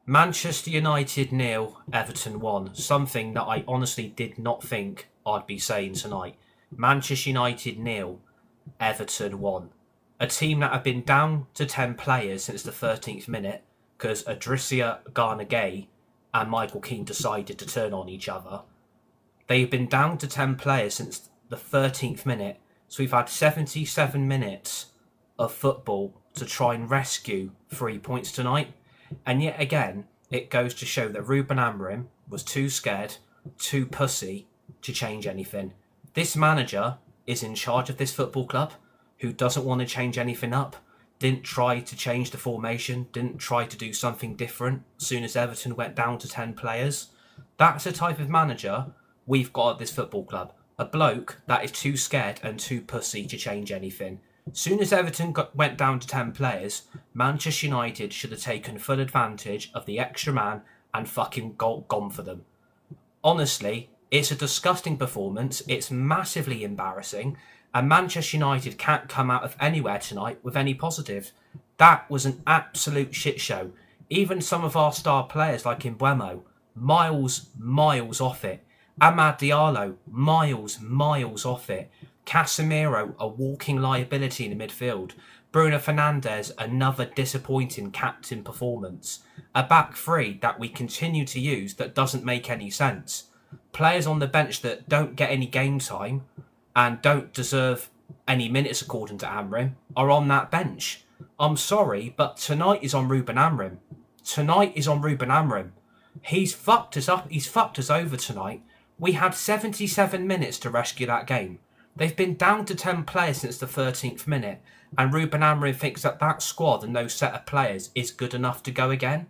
Manchester United 0, Everton 1. Something that I honestly did not think I'd be saying tonight. Manchester United 0, Everton 1. A team that have been down to 10 players since the 13th minute because Adrisia Gay and Michael Keane decided to turn on each other. They've been down to 10 players since the 13th minute, so we've had 77 minutes of football to try and rescue 3 points tonight. And yet again, it goes to show that Ruben Amorim was too scared, too pussy to change anything. This manager is in charge of this football club who doesn't want to change anything up, didn't try to change the formation, didn't try to do something different as soon as Everton went down to 10 players. That's the type of manager we've got at this football club. A bloke that is too scared and too pussy to change anything. Soon as Everton went down to 10 players, Manchester United should have taken full advantage of the extra man and fucking gone for them. Honestly, it's a disgusting performance. It's massively embarrassing. And Manchester United can't come out of anywhere tonight with any positive. That was an absolute shit show. Even some of our star players like Mbeumo, miles off it. Amad Diallo, miles off it. Casemiro, a walking liability in the midfield. Bruno Fernandes, another disappointing captain performance. A back three that we continue to use that doesn't make any sense. Players on the bench that don't get any game time and don't deserve any minutes according to Amorim are on that bench. I'm sorry, but tonight is on Ruben Amorim. He's fucked us up. He's fucked us over tonight. We had 77 minutes to rescue that game. They've been down to 10 players since the 13th minute, and Ruben Amorim thinks that squad and those set of players is good enough to go again.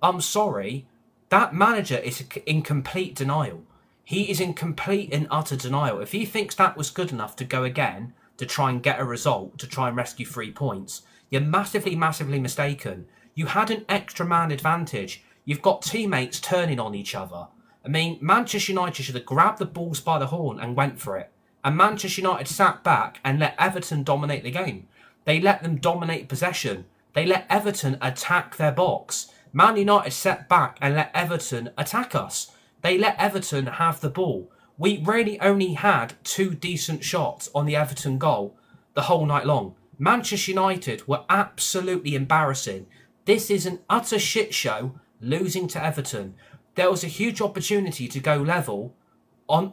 I'm sorry, that manager is in complete denial. He is in complete and utter denial. If he thinks that was good enough to go again, to try and get a result, to try and rescue 3 points, you're massively mistaken. You had an extra man advantage. You've got teammates turning on each other. I mean, Manchester United should have grabbed the balls by the horn and went for it. And Manchester United sat back and let Everton dominate the game. They let them dominate possession. They let Everton attack their box. Man United sat back and let Everton attack us. They let Everton have the ball. We really only had 2 decent shots on the Everton goal the whole night long. Manchester United were absolutely embarrassing. This is an utter shit show, losing to Everton. There was a huge opportunity to go level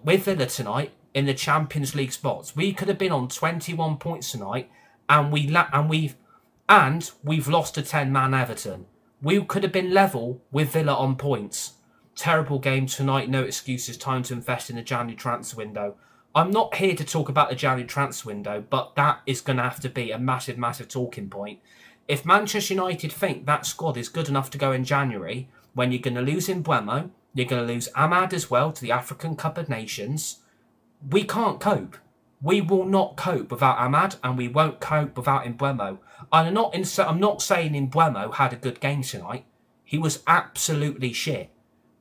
with Villa tonight in the Champions League spots. We could have been on 21 points tonight, and we've lost to 10-man Everton. We could have been level with Villa on points. Terrible game tonight. No excuses. Time to invest in the January transfer window. I'm not here to talk about the January transfer window, but that is going to have to be a massive talking point. If Manchester United think that squad is good enough to go in January, when you're going to lose Mbeumo, you're going to lose Amad as well to the African Cup of Nations, we can't cope. We will not cope without Amad, and we won't cope without Mbeumo. I'm not saying Mbeumo had a good game tonight. He was absolutely shit.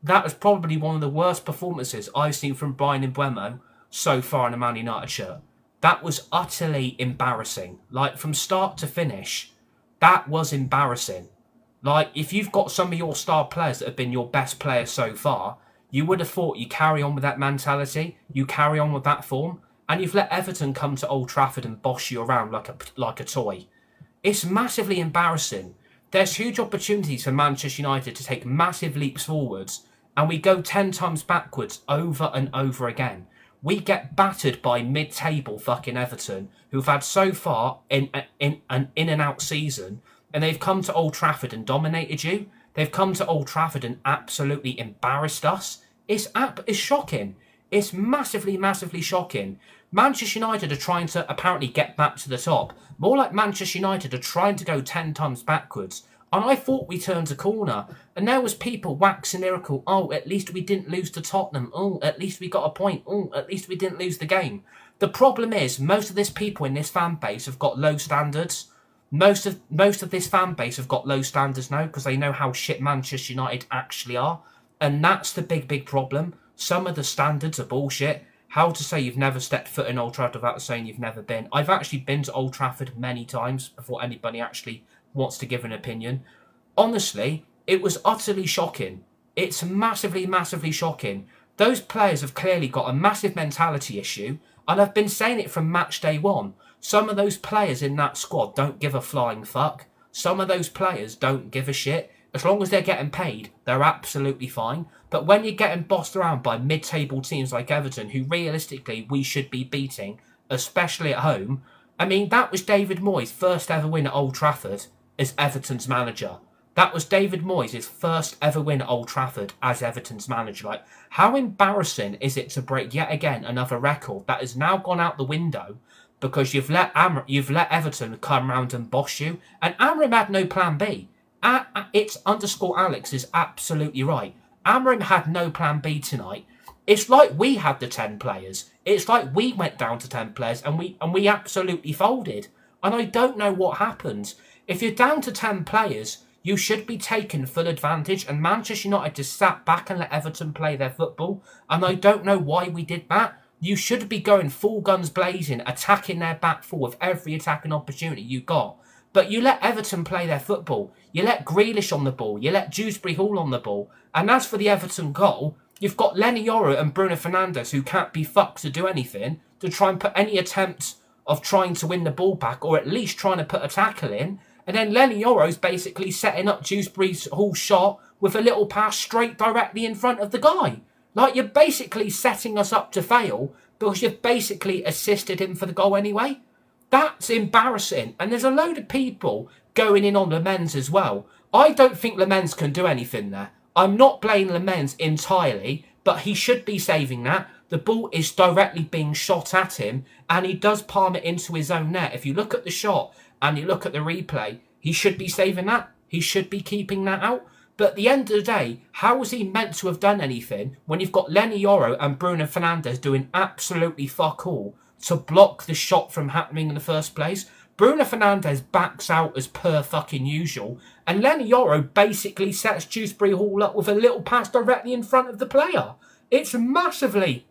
That was probably one of the worst performances I've seen from Brian Mbeumo so far in a Man United shirt. That was utterly embarrassing. Like, from start to finish, that was embarrassing. Like, if you've got some of your star players that have been your best players so far, you would have thought you carry on with that mentality, you carry on with that form, and you've let Everton come to Old Trafford and boss you around like a toy. It's massively embarrassing. There's huge opportunities for Manchester United to take massive leaps forwards, and we go 10 times backwards over and over again. We get battered by mid-table fucking Everton, who've had so far in an in-and-out season, and they've come to Old Trafford and dominated you. They've come to Old Trafford and absolutely embarrassed us. It's shocking. It's massively shocking. Manchester United are trying to apparently get back to the top. More like Manchester United are trying to go 10 times backwards. And I thought we turned a corner. And there was people waxing lyrical. Oh, at least we didn't lose to Tottenham. Oh, at least we got a point. Oh, at least we didn't lose the game. The problem is, most of this people in this fan base have got low standards. Most of this fan base have got low standards now because they know how shit Manchester United actually are. And that's the big problem. Some of the standards are bullshit. How to say you've never stepped foot in Old Trafford without saying you've never been. I've actually been to Old Trafford many times before anybody actually wants to give an opinion. Honestly, It was utterly shocking. It's massively, massively shocking. Those players have clearly got a massive mentality issue, and I've been saying it from match day one. Some of those players in that squad don't give a flying fuck. Some of those players don't give a shit. As long as they're getting paid, they're absolutely fine. But when you're getting bossed around by mid-table teams like Everton, who realistically we should be beating, especially at home, I mean, that was David Moyes' first ever win at Old Trafford as Everton's manager. That was David Moyes' first ever win at Old Trafford as Everton's manager. Like, how embarrassing is it to break yet again another record that has now gone out the window because you've let Everton come round and boss you? And Amram had no plan B. It's _Alex is absolutely right. Amram had no plan B tonight. It's like we had the 10 players. It's like we went down to 10 players and we absolutely folded. And I don't know what happened. If you're down to 10 players, you should be taking full advantage, and Manchester United just sat back and let Everton play their football, and I don't know why we did that. You should be going full guns blazing, attacking their back four with every attacking opportunity you got. But you let Everton play their football. You let Grealish on the ball. You let Dewsbury-Hall on the ball. And as for the Everton goal, you've got Lenny Yoro and Bruno Fernandes, who can't be fucked to do anything, to try and put any attempt of trying to win the ball back, or at least trying to put a tackle in. And then Lenny Yoro's basically setting up Dewsbury-Hall shot with a little pass straight directly in front of the guy. Like, you're basically setting us up to fail because you've basically assisted him for the goal anyway. That's embarrassing. And there's a load of people going in on Lamens as well. I don't think Lamens can do anything there. I'm not blaming Lamens entirely, but he should be saving that. The ball is directly being shot at him, and he does palm it into his own net. If you look at the shot and you look at the replay, he should be saving that. He should be keeping that out. But at the end of the day, how was he meant to have done anything when you've got Lenny Yoro and Bruno Fernandes doing absolutely fuck all to block the shot from happening in the first place? Bruno Fernandes backs out as per fucking usual, and Lenny Yoro basically sets Dewsbury-Hall up with a little pass directly in front of the player. It's massively,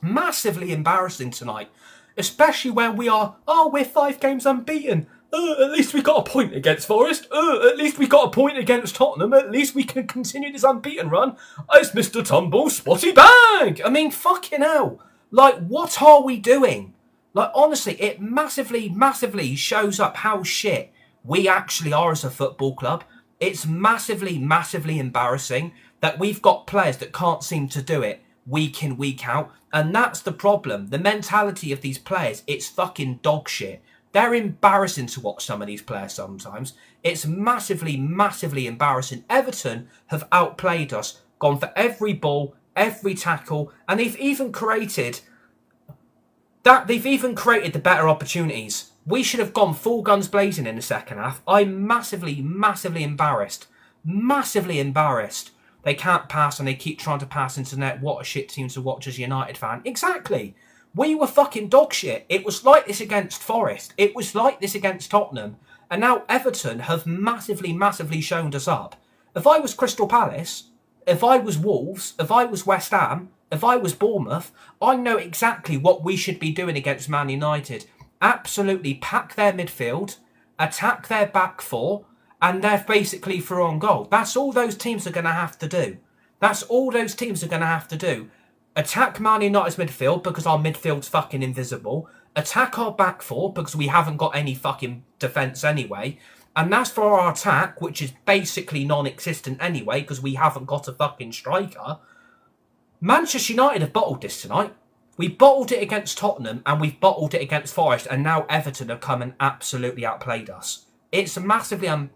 massively embarrassing tonight, especially when we're 5 games unbeaten. At least we got a point against Forest. At least we got a point against Tottenham. At least we can continue this unbeaten run. It's Mr. Tumble Spotty Bag. I mean, fucking hell. Like, what are we doing? Like, honestly, it massively, massively shows up how shit we actually are as a football club. It's massively, massively embarrassing that we've got players that can't seem to do it week in, week out. And that's the problem. The mentality of these players, it's fucking dog shit. They're embarrassing to watch some of these players sometimes. It's massively, massively embarrassing. Everton have outplayed us, gone for every ball, every tackle, and they've even created the better opportunities. We should have gone full guns blazing in the second half. I'm massively, massively embarrassed. Massively embarrassed. They can't pass and they keep trying to pass into net. What a shit team to watch as a United fan. Exactly. We were fucking dog shit. It was like this against Forest. It was like this against Tottenham. And now Everton have massively, massively shown us up. If I was Crystal Palace, if I was Wolves, if I was West Ham, if I was Bournemouth, I know exactly what we should be doing against Man United. Absolutely pack their midfield, attack their back four, and they're basically through on goal. That's all those teams are going to have to do. That's all those teams are going to have to do. Attack Man United's midfield because our midfield's fucking invisible. Attack our back four because we haven't got any fucking defence anyway. And that's for our attack, which is basically non-existent anyway because we haven't got a fucking striker. Manchester United have bottled this tonight. We bottled it against Tottenham and we've bottled it against Forest, and now Everton have come and absolutely outplayed us. It's massively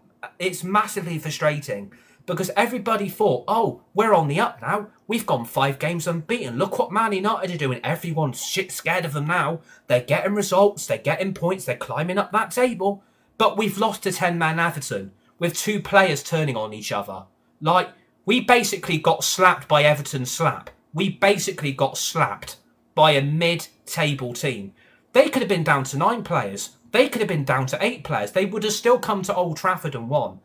frustrating. Because everybody thought, oh, we're on the up now. We've gone 5 games unbeaten. Look what Man United are doing. Everyone's shit scared of them now. They're getting results. They're getting points. They're climbing up that table. But we've lost to 10-man Everton with 2 players turning on each other. Like, we basically got slapped by Everton's slap. We basically got slapped by a mid-table team. They could have been down to 9 players. They could have been down to 8 players. They would have still come to Old Trafford and won.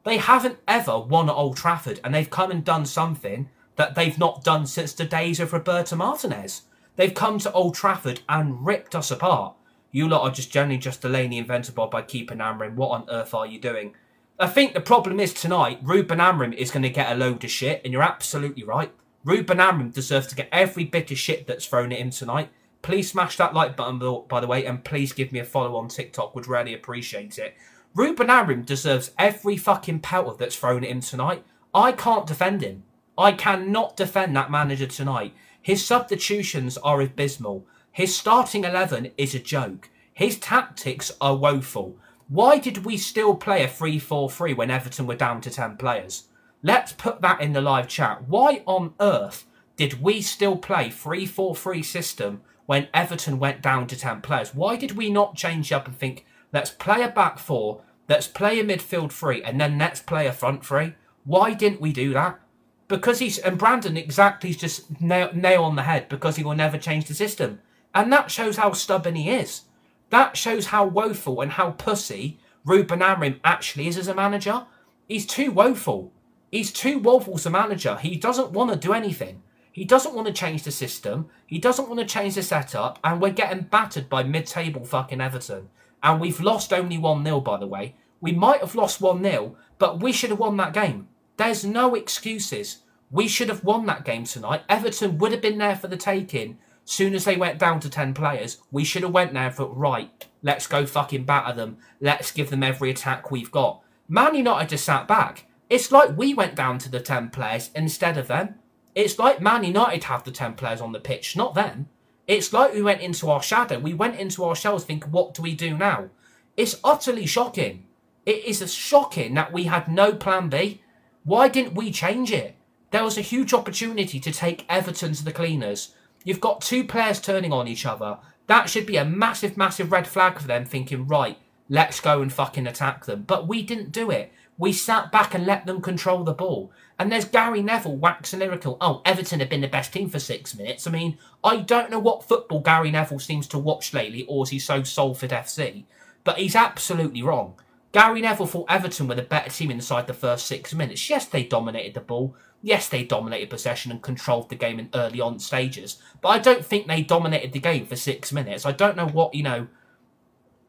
They haven't ever won at Old Trafford, and they've come and done something that they've not done since the days of Roberto Martinez. They've come to Old Trafford and ripped us apart. You lot are just generally just delaying the inevitable by keeping Amrin. What on earth are you doing? I think the problem is tonight, Ruben Amorim is going to get a load of shit, and you're absolutely right. Ruben Amorim deserves to get every bit of shit that's thrown at him tonight. Please smash that like button, by the way, and please give me a follow on TikTok. Would really appreciate it. Ruben Amorim deserves every fucking pelter that's thrown at him tonight. I can't defend him. I cannot defend that manager tonight. His substitutions are abysmal. His starting 11 is a joke. His tactics are woeful. Why did we still play a 3-4-3 when Everton were down to 10 players? Let's put that in the live chat. Why on earth did we still play 3-4-3 system when Everton went down to 10 players? Why did we not change up and think, let's play a back four, let's play a midfield three, and then let's play a front three? Why didn't we do that? Because and Brandon exactly just nail on the head, because he will never change the system. And that shows how stubborn he is. That shows how woeful and how pussy Ruben Amorim actually is as a manager. He's too woeful. He's too woeful as a manager. He doesn't want to do anything. He doesn't want to change the system. He doesn't want to change the setup. And we're getting battered by mid-table fucking Everton. And we've lost only 1-0, by the way. We might have lost 1-0, but we should have won that game. There's no excuses. We should have won that game tonight. Everton would have been there for the taking. Soon as they went down to 10 players, we should have went there and thought, right, let's go fucking batter them. Let's give them every attack we've got. Man United just sat back. It's like we went down to the 10 players instead of them. It's like Man United have the 10 players on the pitch, not them. It's like we went into our shadow. We went into our shells thinking, what do we do now? It's utterly shocking. It is shocking that we had no plan B. Why didn't we change it? There was a huge opportunity to take Everton to the cleaners. You've got two players turning on each other. That should be a massive, massive red flag for them thinking, right, let's go and fucking attack them. But we didn't do it. We sat back and let them control the ball. And there's Gary Neville waxing lyrical. Oh, Everton have been the best team for 6 minutes. I mean, I don't know what football Gary Neville seems to watch lately, or is he so Salford FC? But he's absolutely wrong. Gary Neville thought Everton were the better team inside the first 6 minutes. Yes, they dominated the ball. Yes, they dominated possession and controlled the game in early on stages. But I don't think they dominated the game for 6 minutes. I don't know what,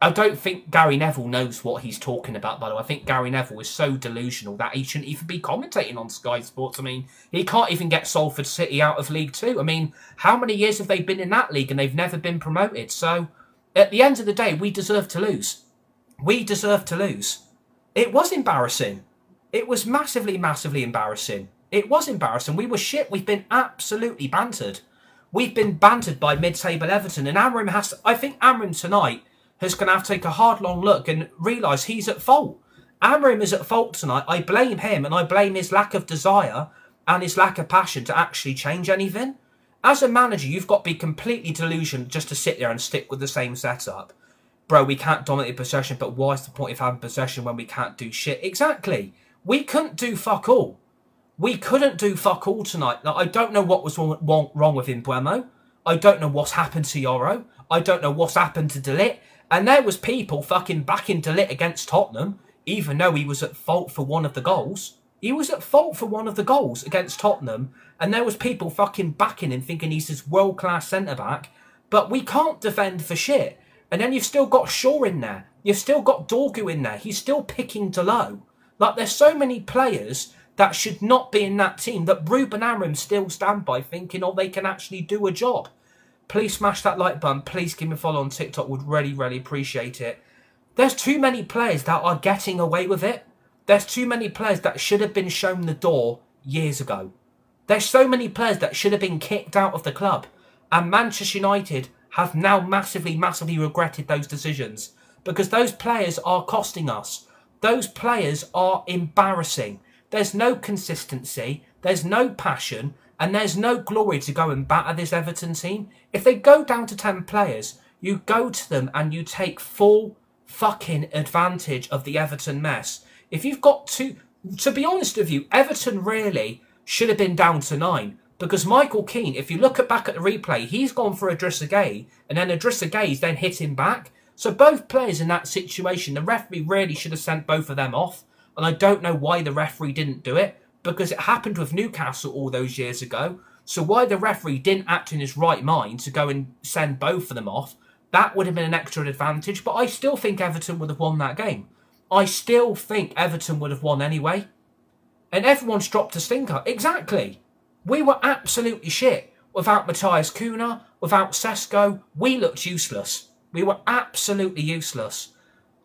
I don't think Gary Neville knows what he's talking about, by the way. I think Gary Neville is so delusional that he shouldn't even be commentating on Sky Sports. I mean, he can't even get Salford City out of League Two. I mean, how many years have they been in that league and they've never been promoted? So, at the end of the day, we deserve to lose. We deserve to lose. It was embarrassing. It was massively, massively embarrassing. It was embarrassing. We were shit. We've been absolutely bantered. We've been bantered by mid-table Everton. And I think Amorim tonight is going to have to take a hard, long look and realise he's at fault. Amorim is at fault tonight. I blame him, and I blame his lack of desire and his lack of passion to actually change anything. As a manager, you've got to be completely delusional just to sit there and stick with the same setup. Bro, we can't dominate possession, but what's the point of having possession when we can't do shit? Exactly. We couldn't do fuck all. We couldn't do fuck all tonight. Now, I don't know what was wrong with Mbeumo. I don't know what's happened to Yoro. I don't know what's happened to De Ligt. And there was people fucking backing De Ligt against Tottenham, even though he was at fault for one of the goals. He was at fault for one of the goals against Tottenham. And there was people fucking backing him, thinking he's this world-class centre-back. But we can't defend for shit. And then you've still got Shaw in there. You've still got Dorgu in there. He's still picking to low. Like, there's so many players that should not be in that team that Ruben Amorim still stand by thinking, oh, they can actually do a job. Please smash that like button. Please give me a follow on TikTok. Would really, really appreciate it. There's too many players that are getting away with it. There's too many players that should have been shown the door years ago. There's so many players that should have been kicked out of the club. And Manchester United have now massively, massively regretted those decisions. Because those players are costing us. Those players are embarrassing. There's no consistency, there's no passion, and there's no glory to go and batter this Everton team. If they go down to 10 players, you go to them and you take full fucking advantage of the Everton mess. If you've got to be honest with you, Everton really should have been down to 9. Because Michael Keane, if you look back at the replay, he's gone for Idrissa Gueye, and then Idrissa Gueye's then hit him back. So both players in that situation, the referee really should have sent both of them off. And I don't know why the referee didn't do it, because it happened with Newcastle all those years ago. So why the referee didn't act in his right mind to go and send both of them off, that would have been an extra advantage. But I still think Everton would have won that game. I still think Everton would have won anyway. And everyone's dropped a stinker. Exactly. We were absolutely shit. Without Matthias Cunha, without Sesko, we looked useless. We were absolutely useless.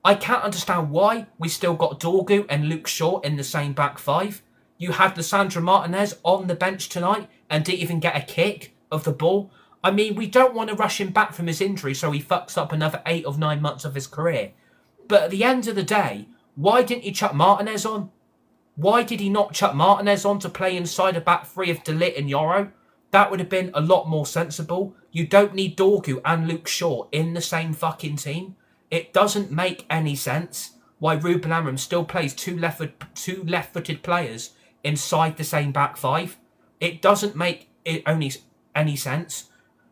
I can't understand why we still got Dorgu and Luke Shaw in the same back five. You had Lissandro Martinez on the bench tonight and didn't even get a kick of the ball. I mean, we don't want to rush him back from his injury so he fucks up another 8 or 9 months of his career. But at the end of the day, why didn't you chuck Martinez on? Why did he not chuck Martinez on to play inside a back three of De Ligt and Yoro? That would have been a lot more sensible. You don't need Dorgu and Luke Shaw in the same fucking team. It doesn't make any sense why Ruben Amorim still plays two left-footed players inside the same back five. It doesn't make any sense.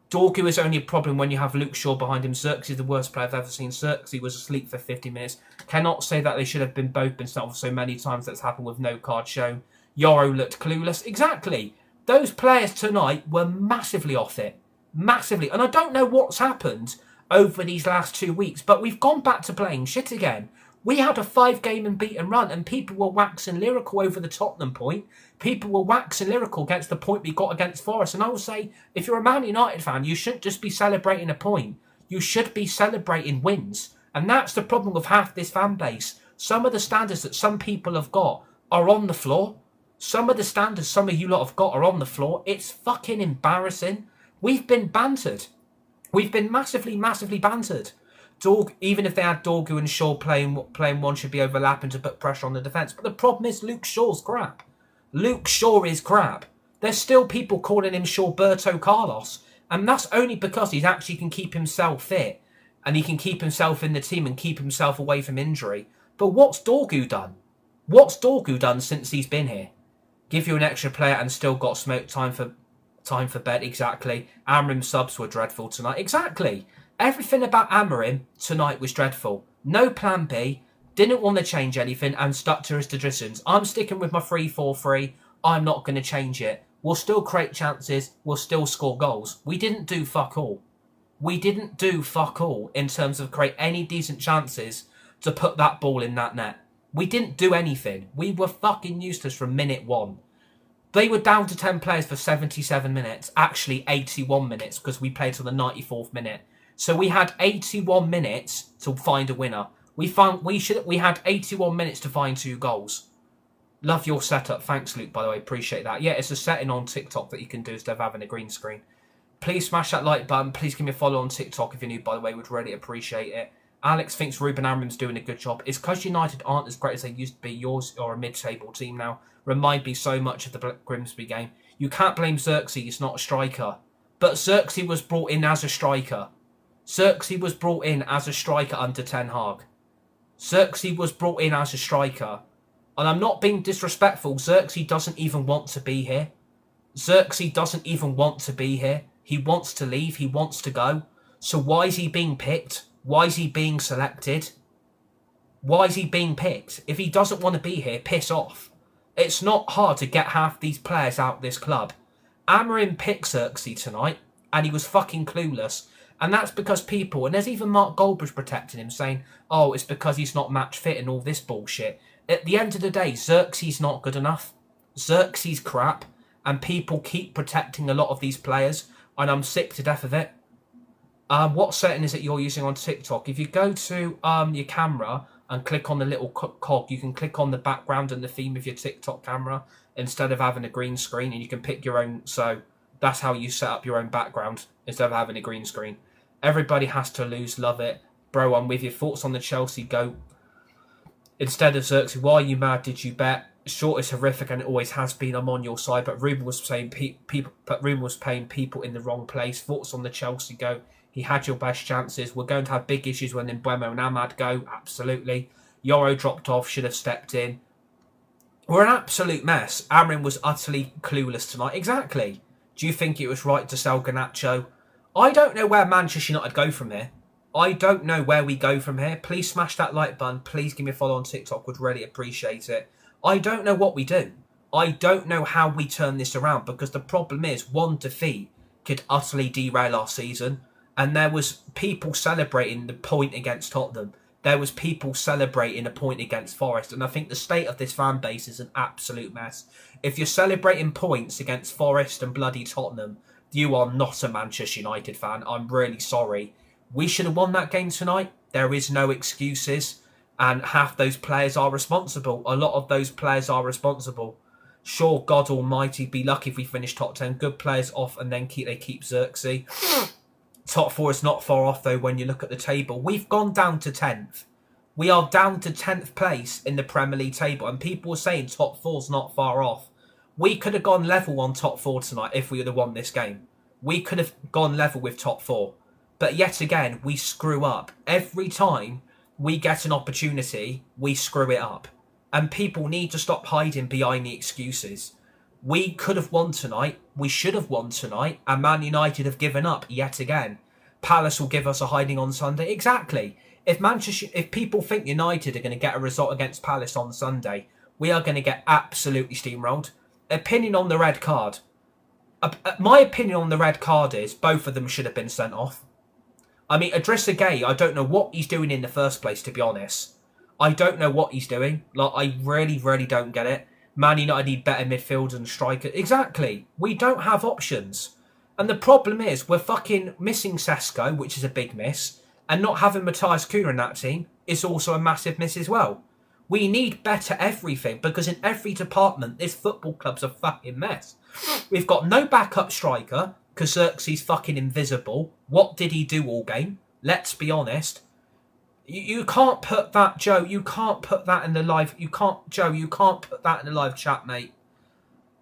Dorgu is only a problem when you have Luke Shaw behind him. Xerxes is the worst player I've ever seen. Xerxes was asleep for 50 minutes. Cannot say that they should have been sent off so many times. That's happened with no card shown. Yoro looked clueless. Exactly. Those players tonight were massively off it. Massively. And I don't know what's happened over these last 2 weeks, but we've gone back to playing shit again. We had a 5-game unbeaten run and people were waxing lyrical over the Tottenham point. People were waxing lyrical against the point we got against Forest. And I will say, if you're a Man United fan, you shouldn't just be celebrating a point. You should be celebrating wins. And that's the problem with half this fan base. Some of the standards that some people have got are on the floor. Some of the standards some of you lot have got are on the floor. It's fucking embarrassing. We've been bantered. We've been massively, massively bantered. Even if they had Dorgu and Shaw playing one should be overlapping to put pressure on the defence. But the problem is Luke Shaw's crap. Luke Shaw is crap. There's still people calling him Shawberto Carlos. And that's only because he actually can keep himself fit. And he can keep himself in the team and keep himself away from injury. But what's Dorgu done? What's Dorgu done since he's been here? Give you an extra player and still got smoke time for bed. Exactly. Amorim subs were dreadful tonight. Exactly. Everything about Amorim tonight was dreadful. No plan B. Didn't want to change anything and stuck to his traditions. I'm sticking with my 3-4-3. I'm not going to change it. We'll still create chances. We'll still score goals. We didn't do fuck all. We didn't do fuck all in terms of create any decent chances to put that ball in that net. We didn't do anything. We were fucking useless from minute one. They were down to 10 players for 77 minutes. Actually, 81 minutes because we played till the 94th minute. So we had 81 minutes to find a winner. We had 81 minutes to find 2 goals. Love your setup. Thanks, Luke, by the way. Appreciate that. Yeah, it's a setting on TikTok that you can do instead of having a green screen. Please smash that like button. Please give me a follow on TikTok if you're new, by the way. Would really appreciate it. Alex thinks Ruben Amorim's doing a good job. It's because United aren't as great as they used to be. Yours are a mid-table team now. Remind me so much of the Grimsby game. You can't blame Xerxes. He's not a striker. But Xerxes was brought in as a striker. Xerxes was brought in as a striker under Ten Hag. Xerxes was brought in as a striker. And I'm not being disrespectful. Xerxes doesn't even want to be here. Xerxes doesn't even want to be here. He wants to leave. He wants to go. So why is he being picked? Why is he being selected? Why is he being picked? If he doesn't want to be here, piss off. It's not hard to get half these players out of this club. Amorim picked Xerxes tonight, and he was fucking clueless. And that's because people, and there's even Mark Goldbridge protecting him, saying, oh, it's because he's not match fit and all this bullshit. At the end of the day, Xerxes not good enough. Xerxes crap, and people keep protecting a lot of these players, and I'm sick to death of it. What setting is it you're using on TikTok? If you go to your camera and click on the little cog, you can click on the background and the theme of your TikTok camera instead of having a green screen, and you can pick your own. So that's how you set up your own background instead of having a green screen. Everybody has to lose. Love it. Bro, I'm with your thoughts on the Chelsea goat. Instead of Xerxes, why are you mad? Did you bet? Short is horrific and it always has been. I'm on your side. But Ruben was saying Ruben was paying people in the wrong place. Thoughts on the Chelsea goat. He had your best chances. We're going to have big issues when Mbeumo and Ahmad go. Absolutely. Yoro dropped off. Should have stepped in. We're an absolute mess. Amorim was utterly clueless tonight. Exactly. Do you think it was right to sell Garnacho? I don't know where Manchester United go from here. I don't know where we go from here. Please smash that like button. Please give me a follow on TikTok. Would really appreciate it. I don't know what we do. I don't know how we turn this around, because the problem is one defeat could utterly derail our season. And there was people celebrating the point against Tottenham. there was people celebrating a point against Forest, and I think the state of this fan base is an absolute mess. If you're celebrating points against Forest and bloody Tottenham, you are not a Manchester United fan. I'm really sorry. We should have won that game tonight. There is no excuses, and half those players are responsible. A lot of those players are responsible. Sure, God Almighty, be lucky if we finish top 10. Good players off, and then they keep Xerxes. Top 4 is not far off, though, when you look at the table. We've gone down to 10th. We are down to 10th place in the Premier League table, and people are saying top 4's not far off. We could have gone level on top 4 tonight if we would have won this game. We could have gone level with top 4. But yet again, we screw up. Every time we get an opportunity, we screw it up. And people need to stop hiding behind the excuses. We could have won tonight. We should have won tonight. And Man United have given up yet again. Palace will give us a hiding on Sunday. Exactly. If people think United are going to get a result against Palace on Sunday, we are going to get absolutely steamrolled. Opinion on the red card. My opinion on the red card is both of them should have been sent off. I mean, Idrissa Gueye, I don't know what he's doing in the first place, to be honest. I don't know what he's doing. Like, I really, really don't get it. Man United need better midfield and striker. Exactly. We don't have options. And the problem is, we're fucking missing Sesko, which is a big miss. And not having Matthias Cunha in that team is also a massive miss as well. We need better everything, because in every department, this football club's a fucking mess. We've got no backup striker, because Xerxes fucking invisible. What did he do all game? Let's be honest. You can't put that, Joe. You can't put that in the live. Joe, you can't put that in the live chat, mate.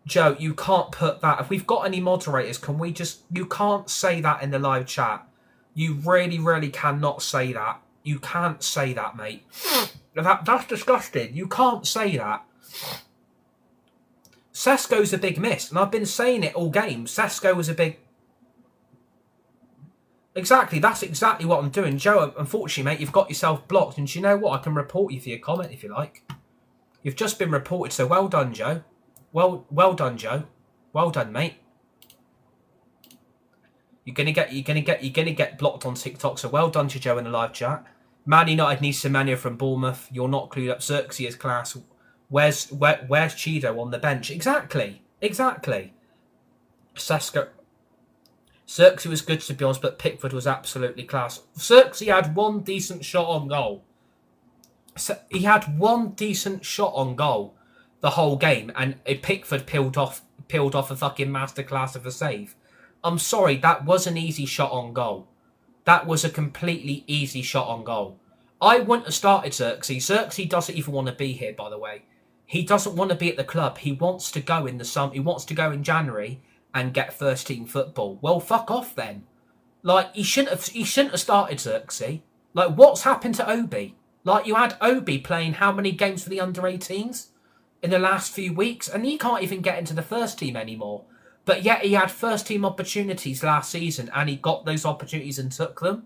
Joe, you can't put that. If we've got any moderators, can we just... You can't say that in the live chat. You really, really cannot say that. You can't say that, mate. That's disgusting. You can't say that. Sesko's a big miss, and I've been saying it all game. Sesko was a big... Exactly, that's exactly what I'm doing. Joe, unfortunately, mate, you've got yourself blocked. And do you know what? I can report you for your comment if you like. You've just been reported, so well done, Joe. Well done, Joe. Well done, mate. You're gonna get blocked on TikTok, so well done to Joe in the live chat. Man United needs Semenyo from Bournemouth. You're not clued up. Xerxes is class. Where's Chido on the bench? Exactly. Sesko. Xerxes was good, to be honest, but Pickford was absolutely class. Xerxes had one decent shot on goal. He had one decent shot on goal the whole game, and Pickford peeled off a fucking masterclass of a save. I'm sorry, that was an easy shot on goal. That was a completely easy shot on goal. I wouldn't have started Xerxes. Xerxes doesn't even want to be here, by the way. He doesn't want to be at the club. He wants to go in the summer. He wants to go in January and get first team football. Well, fuck off then. Like, he shouldn't have started Xerxes. Like, what's happened to Obi? Like, you had Obi playing how many games for the under-18s in the last few weeks, and he can't even get into the first team anymore. But yet he had first team opportunities last season, and he got those opportunities and took them.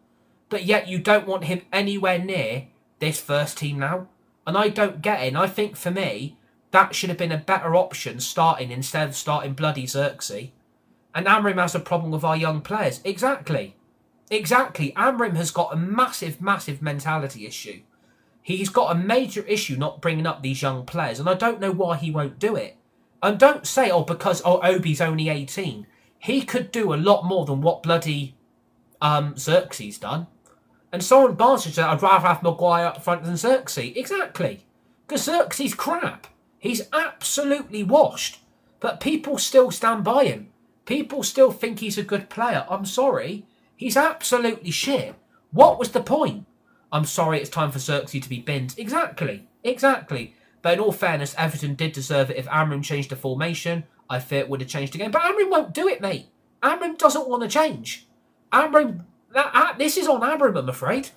But yet you don't want him anywhere near this first team now. And I don't get it. And I think for me, that should have been a better option starting instead of starting bloody Xerxes. And Amrim has a problem with our young players. Exactly. Amrim has got a massive mentality issue. He's got a major issue not bringing up these young players. And I don't know why he won't do it. And don't say, because Obi's only 18. He could do a lot more than what bloody Xerxes done. And Soren Barnes said, I'd rather have Maguire up front than Xerxes. Exactly. Because Xerxes crap. He's absolutely washed. But people still stand by him. People still think he's a good player. I'm sorry. He's absolutely shit. What was the point? I'm sorry, it's time for Xerxes to be binned. Exactly. But in all fairness, Everton did deserve it. If Amrim changed the formation, I fear it would have changed again. But Amrim won't do it, mate. Amrim doesn't want to change. This is on Amrim, I'm afraid.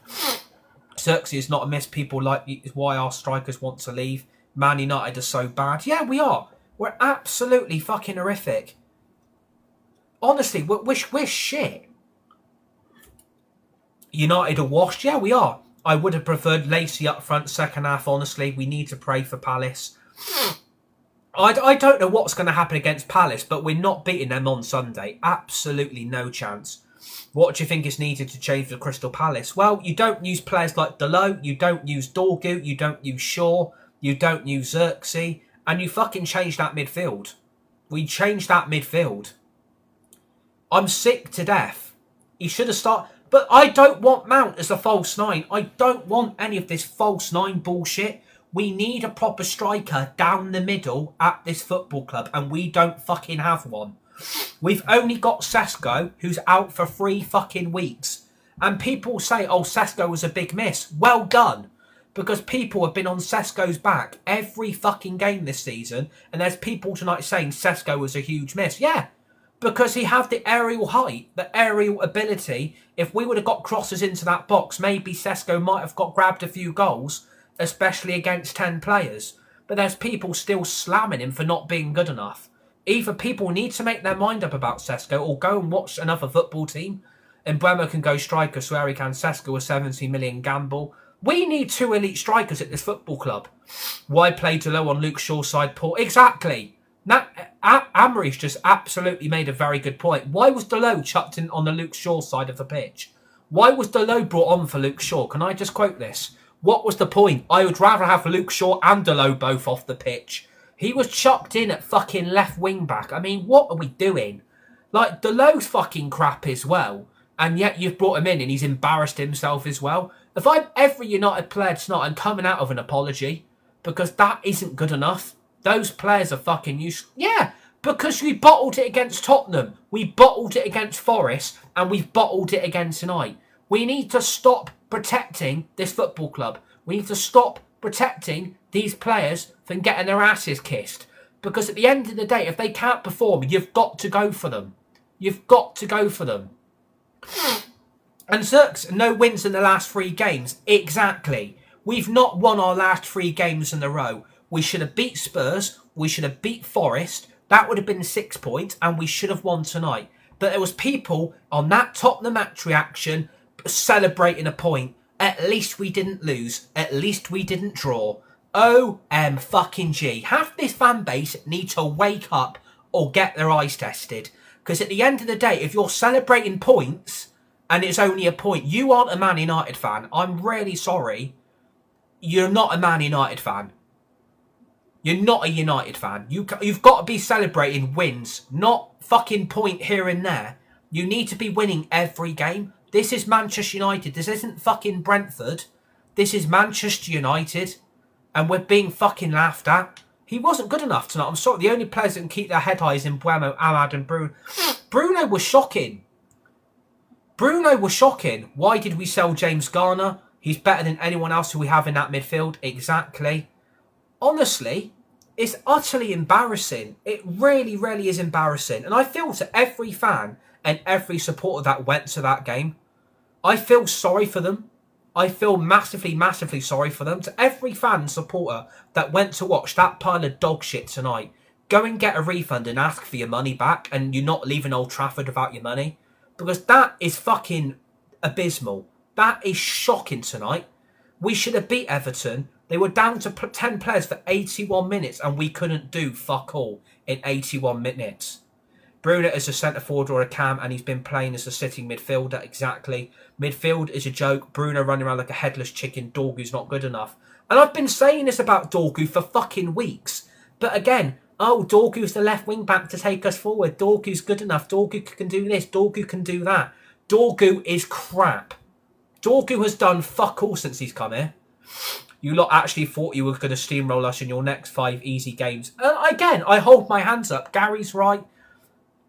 Xerxes is not a miss. People like why our strikers want to leave. Man United are so bad. Yeah, we are. We're absolutely fucking horrific. Honestly, we're shit. United are washed. Yeah, we are. I would have preferred Lacey up front second half, honestly. We need to pray for Palace. I don't know what's going to happen against Palace, but we're not beating them on Sunday. Absolutely no chance. What do you think is needed to change for Crystal Palace? Well, you don't use players like Delo, you don't use Dorgu, you don't use Shaw, you don't use Xerxes, and you fucking change that midfield. We changed that midfield. I'm sick to death. He should have started. But I don't want Mount as a false nine. I don't want any of this false nine bullshit. We need a proper striker down the middle at this football club, and we don't fucking have one. We've only got Sesko, who's out for 3 fucking weeks. And people say, oh, Sesko was a big miss. Well done. Because people have been on Sesko's back every fucking game this season. And there's people tonight saying Sesko was a huge miss. Yeah. Because he had the aerial height, the aerial ability. If we would have got crosses into that box, maybe Sesko might have grabbed a few goals, especially against 10 players. But there's people still slamming him for not being good enough. Either people need to make their mind up about Sesko or go and watch another football team. And Bremer can go striker, so he can Sesko a 70 million gamble. We need 2 elite strikers at this football club. Why play Delo on Luke Shaw's side, Paul? Exactly. Now, Amory's just absolutely made a very good point. Why was Delo chucked in on the Luke Shaw side of the pitch? Why was Delo brought on for Luke Shaw? Can I just quote this? What was the point? I would rather have Luke Shaw and Delo both off the pitch. He was chucked in at fucking left wing back. I mean, what are we doing? Like, Delo's fucking crap as well. And yet you've brought him in and he's embarrassed himself as well. If I'm every United player tonight, I'm coming out of an apology. Because that isn't good enough. Those players are fucking useless. Yeah, because we bottled it against Tottenham. We bottled it against Forest. And we've bottled it again tonight. We need to stop protecting this football club. We need to stop protecting these players from getting their asses kissed. Because at the end of the day, if they can't perform, you've got to go for them. You've got to go for them. And Zirks, no wins in the last 3 games. Exactly. We've not won our last 3 games in a row. We should have beat Spurs. We should have beat Forest. That would have been 6 points. And we should have won tonight. But there was people on that Tottenham match reaction celebrating a point. At least we didn't lose. At least we didn't draw. OMG. Half this fan base need to wake up or get their eyes tested. Because at the end of the day, if you're celebrating points and it's only a point, you aren't a Man United fan. I'm really sorry. You're not a Man United fan. You're not a United fan. You've got to be celebrating wins, not fucking point here and there. You need to be winning every game. This is Manchester United. This isn't fucking Brentford. This is Manchester United. And we're being fucking laughed at. He wasn't good enough tonight. I'm sorry. The only players that can keep their head high is in Buemo, Ahmad and Bruno. Bruno was shocking. Bruno was shocking. Why did we sell James Garner? He's better than anyone else who we have in that midfield. Exactly. Honestly, it's utterly embarrassing. It really, really is embarrassing. And I feel to every fan and every supporter that went to that game, I feel sorry for them. I feel massively, massively sorry for them. To every fan and supporter that went to watch that pile of dog shit tonight, go and get a refund and ask for your money back, and you're not leaving Old Trafford without your money. Because that is fucking abysmal. That is shocking tonight. We should have beat Everton. They were down to 10 players for 81 minutes and we couldn't do fuck all in 81 minutes. Bruno is a centre forward or a cam and he's been playing as a sitting midfielder. Exactly. Midfield is a joke. Bruno running around like a headless chicken. Dorgu's not good enough. And I've been saying this about Dorgu for fucking weeks. But again, oh, Dorgu's the left wing back to take us forward. Dorgu's good enough. Dorgu can do this. Dorgu can do that. Dorgu is crap. Dorgu has done fuck all since he's come here. You lot actually thought you were going to steamroll us in your next 5 easy games. Again, I hold my hands up. Gary's right.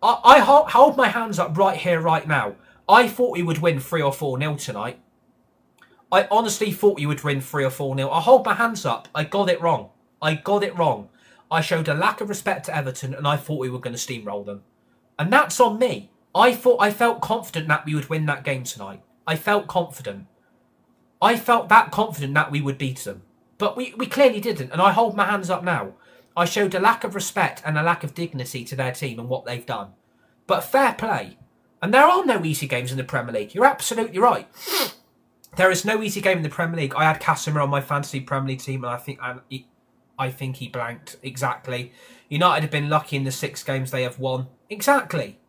I hold my hands up right here, right now. I thought we would win 3 or 4-0 tonight. I honestly thought you would win 3 or 4-0. I hold my hands up. I got it wrong. I got it wrong. I showed a lack of respect to Everton and I thought we were going to steamroll them. And that's on me. I felt confident that we would win that game tonight. I felt confident. I felt that confident that we would beat them. But we clearly didn't. And I hold my hands up now. I showed a lack of respect and a lack of dignity to their team and what they've done. But fair play. And there are no easy games in the Premier League. You're absolutely right. There is no easy game in the Premier League. I had Casemiro on my fantasy Premier League team and I think he blanked. Exactly. United have been lucky in the 6 games they have won. Exactly.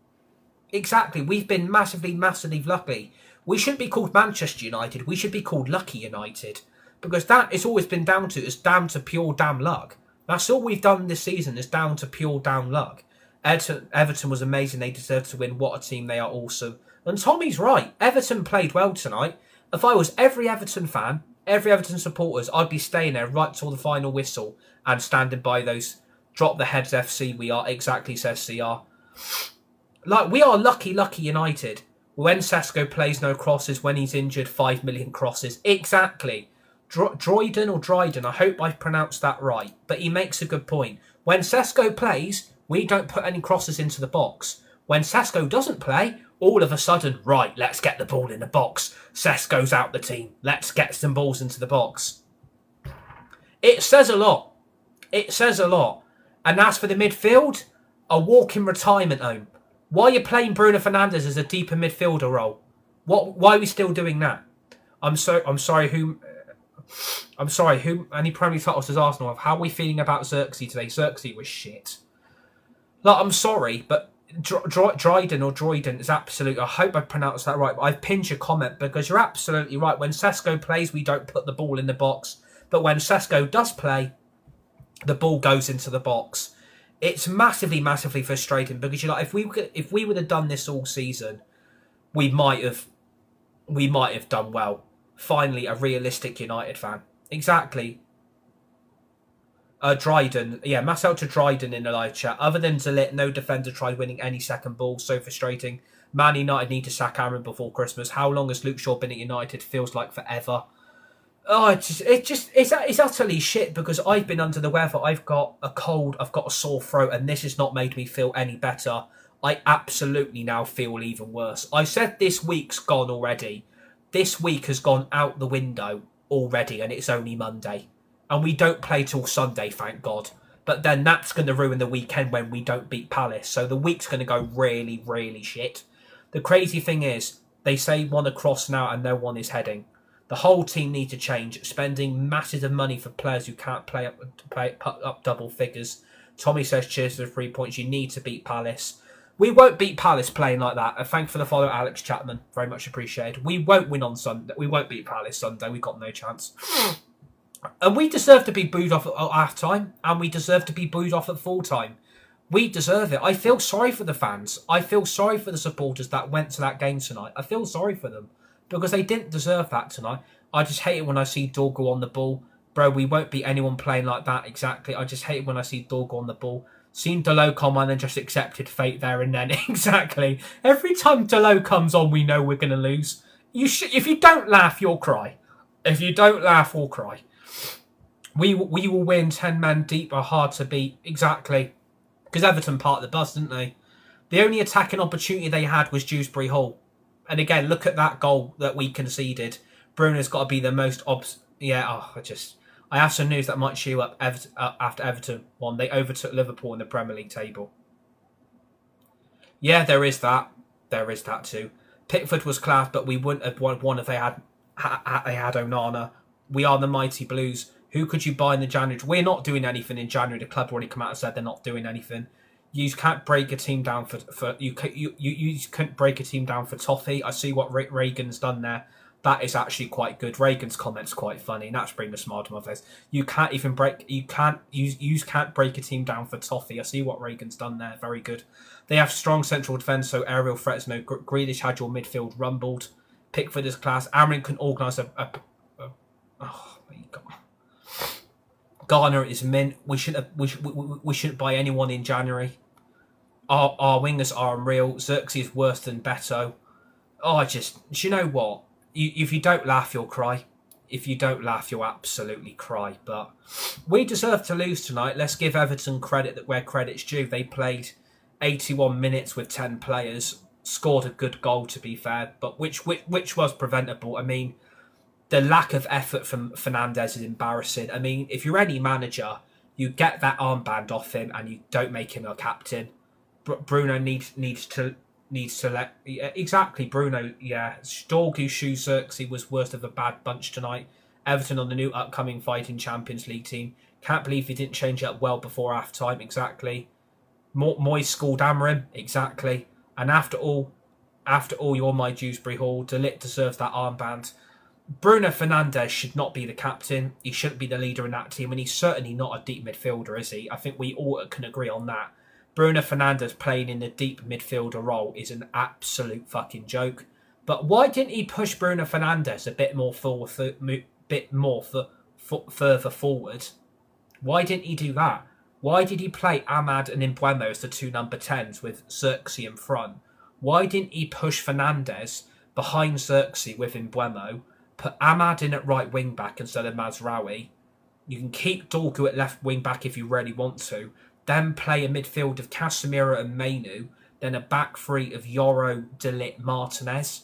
Exactly. We've been massively, massively lucky. We shouldn't be called Manchester United. We should be called Lucky United. Because that it's always been down to, is down to pure damn luck. That's all we've done this season, is down to pure damn luck. Everton was amazing. They deserved to win. What a team they are, awesome. And Tommy's right. Everton played well tonight. If I was every Everton fan, every Everton supporters, I'd be staying there right till the final whistle and standing by those drop the heads FC we are. Exactly, says CR. Like, we are lucky United. When Sesko plays no crosses, when he's injured, 5 million crosses. Exactly. Dryden, I hope I pronounced that right. But he makes a good point. When Sesko plays, we don't put any crosses into the box. When Sesko doesn't play, all of a sudden, right, let's get the ball in the box. Sesko's out the team. Let's get some balls into the box. It says a lot. It says a lot. And as for the midfield, a walk-in retirement home. Why are you playing Bruno Fernandes as a deeper midfielder role? Why are we still doing that? I'm sorry. Who? Any Premier League titles does Arsenal have? How are we feeling about Xerxes today? Xerxes was shit. Like, I'm sorry, but Dryden is absolute. I hope I pronounced that right. But I've pinned your comment because you're absolutely right. When Sesko plays, we don't put the ball in the box. But when Sesko does play, the ball goes into the box. It's massively, massively frustrating because you're like, if we would have done this all season, we might have done well. Finally, a realistic United fan. Exactly. Dryden. Yeah, mass out to Dryden in the live chat. Other than Zalit, no defender tried winning any second ball. So frustrating. Man United need to sack Aaron before Christmas. How long has Luke Shaw been at United? Feels like forever. Oh, it's utterly shit because I've been under the weather. I've got a cold. I've got a sore throat, and this has not made me feel any better. I absolutely now feel even worse. I said this week's gone already. This week has gone out the window already, and it's only Monday. And we don't play till Sunday, thank God. But then that's going to ruin the weekend when we don't beat Palace. So the week's going to go really, really shit. The crazy thing is, they say one across now and no one is heading. The whole team need to change, spending masses of money for players who can't put up double figures. Tommy says, cheers for the 3 points. You need to beat Palace. We won't beat Palace playing like that. Thank you for the follow, Alex Chapman. Very much appreciated. We won't win on Sunday. We won't beat Palace Sunday. We've got no chance. And we deserve to be booed off at half-time, and we deserve to be booed off at full-time. We deserve it. I feel sorry for the fans. I feel sorry for the supporters that went to that game tonight. I feel sorry for them. Because they didn't deserve that tonight. I just hate it when I see Dorgo on the ball. Bro, we won't beat anyone playing like that, exactly. I just hate it when I see Dorgo on the ball. Seen Delo come on and just accepted fate there and then. Exactly. Every time Delo comes on, we know we're going to lose. If you don't laugh, you'll cry. If you don't laugh, we'll cry. We will win. 10 men deep are hard to beat. Exactly. Because Everton parked the bus, didn't they? The only attacking opportunity they had was Dewsbury-Hall. And again, look at that goal that we conceded. Bruno's got to be the most I have some news that might cheer up after Everton won. They overtook Liverpool in the Premier League table. Yeah, there is that. There is that too. Pickford was class, but we wouldn't have won if they had Onana. We are the mighty Blues. Who could you buy in the January? We're not doing anything in January. The club already come out and said they're not doing anything. You can't break a team down you couldn't break a team down for toffee. I see what Reagan's done there. That is actually quite good. Reagan's comment's quite funny. And that's bringing a smile to my face. You can't break a team down for toffee. I see what Reagan's done there. Very good. They have strong central defence, so aerial threats. No, Grealish had your midfield rumbled. Pickford is class. Aaron can organise oh my God. Garner is mint. We shouldn't buy anyone in January. Our wingers are unreal. Xerxes is worse than Beto. Do you know what? If you don't laugh, you'll cry. If you don't laugh, you'll absolutely cry. But we deserve to lose tonight. Let's give Everton credit where credit's due. They played 81 minutes with 10 players. Scored a good goal, to be fair, but which was preventable. I mean, the lack of effort from Fernandes is embarrassing. I mean, if you're any manager, you get that armband off him and you don't make him a captain. Bruno needs to let... Exactly, Bruno, yeah. Storg, who shoes Xerxes, was worst of a bad bunch tonight. Everton on the new upcoming fighting Champions League team. Can't believe he didn't change it up well before half-time, exactly. Moyes schooled Amarim, exactly. And after all, you're my Dewsbury-Hall. De Ligt deserves that armband. Bruno Fernandes should not be the captain. He shouldn't be the leader in that team, and he's certainly not a deep midfielder, is he? I think we all can agree on that. Bruno Fernandes playing in the deep midfielder role is an absolute fucking joke. But why didn't he push Bruno Fernandes a bit more further forward? Why didn't he do that? Why did he play Ahmad and Mbeumo as the two number 10s with Xerxes in front? Why didn't he push Fernandes behind Xerxes with Mbeumo, put Ahmad in at right wing back instead of Mazraoui? You can keep Dorgu at left wing back if you really want to, then play a midfield of Casemiro and Mainu, then a back three of Yoro, De Ligt, Martinez.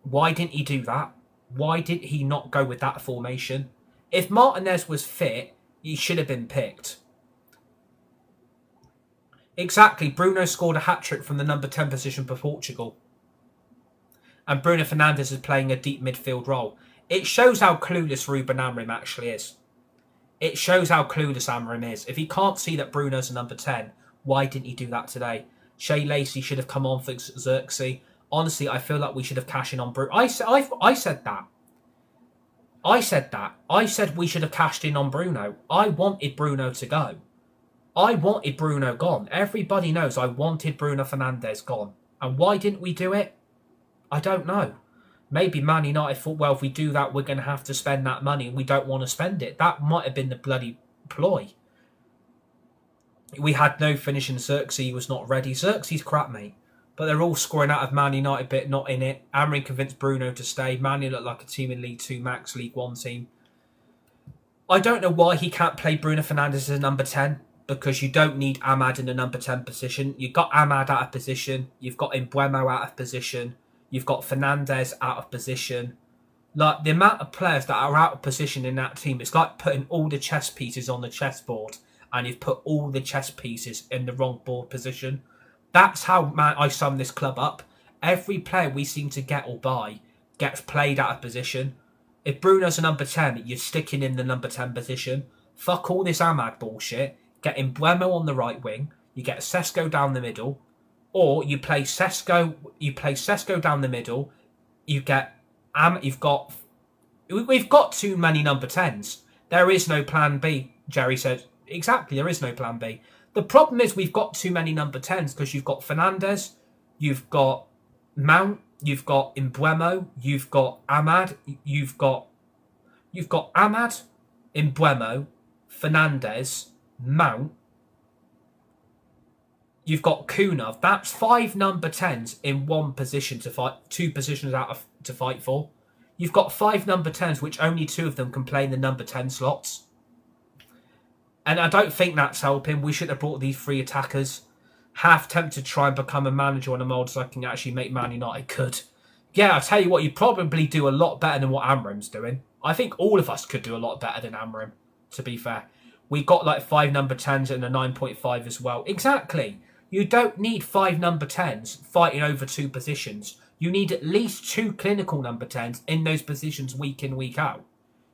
Why didn't he do that? Why did he not go with that formation? If Martinez was fit, he should have been picked. Exactly, Bruno scored a hat-trick from the number 10 position for Portugal. And Bruno Fernandes is playing a deep midfield role. It shows how clueless Ruben Amorim actually is. It shows how clueless Amorim is. If he can't see that Bruno's a number 10, why didn't he do that today? Shea Lacey should have come on for Xerxes. Honestly, I feel like we should have cashed in on Bruno. I said that. I said we should have cashed in on Bruno. I wanted Bruno to go. I wanted Bruno gone. Everybody knows I wanted Bruno Fernandes gone. And why didn't we do it? I don't know. Maybe Man United thought, well, if we do that, we're going to have to spend that money and we don't want to spend it. That might have been the bloody ploy. We had no finish in Xerxes. He was not ready. Xerxes crap, mate. But they're all scoring out of Man United bit, not in it. Amorim convinced Bruno to stay. Man United looked like a team in League 2 Max, League 1 team. I don't know why he can't play Bruno Fernandes as a number 10. Because you don't need Ahmad in the number 10 position. You've got Ahmad out of position. You've got Mbeumo out of position. You've got Fernandes out of position. Like, the amount of players that are out of position in that team, it's like putting all the chess pieces on the chessboard and you've put all the chess pieces in the wrong board position. That's how I sum this club up. Every player we seem to get or buy gets played out of position. If Bruno's a number 10, you're sticking in the number 10 position. Fuck all this Ahmad bullshit. Get Mbeumo on the right wing. You get Sesko down the middle. Or you play Sesko down the middle. We've got too many number 10s. There is no plan B, Jerry said. Exactly, there is no plan B. The problem is we've got too many number 10s because you've got Fernandes, you've got Mount, you've got Mbeumo, you've got Ahmad, you've got Ahmad, Mbeumo, Fernandes, Mount, you've got Kuna. That's 5 number 10s in one position to fight, 2 positions to fight for. You've got 5 number 10s, which only 2 of them can play in the number 10 slots. And I don't think that's helping. We should have brought these 3 attackers. Half tempted to try and become a manager on a mould so I can actually make Man United good. Yeah, I'll tell you what, you probably do a lot better than what Amorim's doing. I think all of us could do a lot better than Amorim, to be fair. We got like 5 number 10s and a 9.5 as well. Exactly. You don't need 5 number 10s fighting over 2 positions. You need at least 2 clinical number 10s in those positions week in, week out.